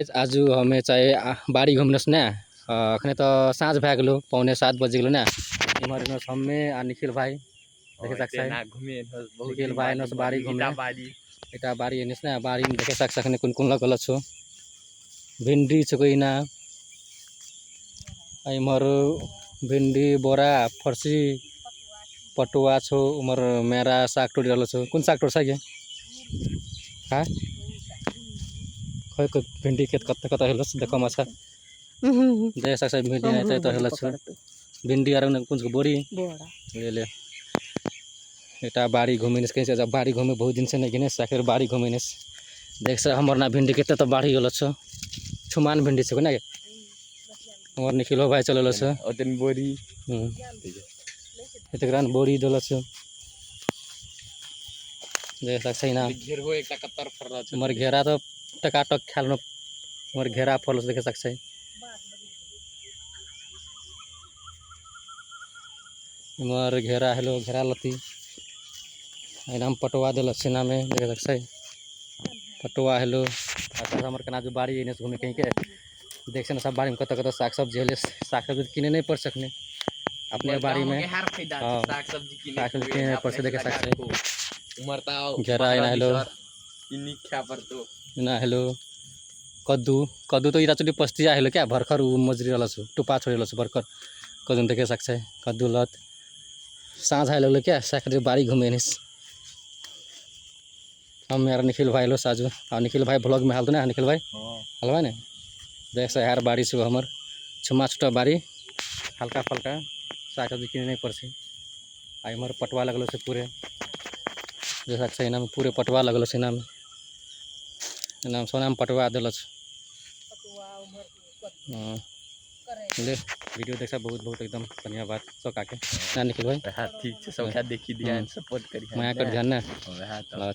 आज हमें चाहे बाड़ी घूमनस ना अखने तो साँझ भए गेलो 6:45 बज गेलो ना इमहर नस हमें आ निखिल भाई देखे सकते हैं निखिल भाई नस बाड़ी घूमे इटा बाड़ी एनिस ना बाड़ी में देखे सकने कुन कुन लगल छो भिंडी छो इना इमहर भिंडी बोरा फरसी पटुआ छो उमर मेरा साग टोड़ी रहल छो कुन साग टोड़ सागे हाँ खै भिंडी खेत कत कत हेलस देखो मछा देख सकते भिंडी नहीं तो हेलस भिंडी आर कुछ बोरी ले ले एटा बाड़ी घूमिनिस कहीं से बाड़ी घूमे बहुत दिन से नहीं गिने साखिर बाड़ी घूमिनिस देख से हमर ना भिंडी केते तो बाड़ी गेल छ छुमान भिंडी छ ना हमर निखिलो भाई चलल छ ओतन बोरी एतग्रान बोरी दल छ देख सकते ना घेरहो एकटा कतर फरल छ हमर घेरा तो टकाटक खाल हमर घेरा फरल देख सकते हमर घेरा हेलो घेरा लती नाम पटवा दिल सेना में देख सकते पटवा हेलो हमारे कना जो बाड़ी एने घूमे कहीं के देख से सब बाड़ी में कत कत साग सब्जी हेले साग सब्जी किने नहीं पड़ सकने अपने बाड़ी में साग सब्जी किने नहीं पड़ देख सकते घेरा एना हेलो ना हेलो कद्दू कद्दू तो इरा चुटी पस्तिया हेलो क्या भरखर मजरी वाला छो टुपा छोड़े छो भरखर कद्दू देखे सकते कद्दू लत साँझ आए लगल क्या साख बाड़ी घूमे निस हम यार निखिल भाई लो साजू और निखिल भाई ब्लॉग में हाल तो ना निखिल भाई हलवा ने देख से यार बाड़ी से हमर छुमा छुटा बाड़ी हल्का फल्का साग सब्जी किने नहीं पड़ से आई हमार पटवा लगल से पूरे जैसा सही नाम पूरे पटवा लगल से नाम नाम सोना में पटवा दिल ले वीडियो देखा बहुत बहुत एकदम धन्यवाद सब काके ना निखिल भाई ठीक है सब देखी दिया सपोर्ट करिए मैं कर ध्यान ना अच्छा।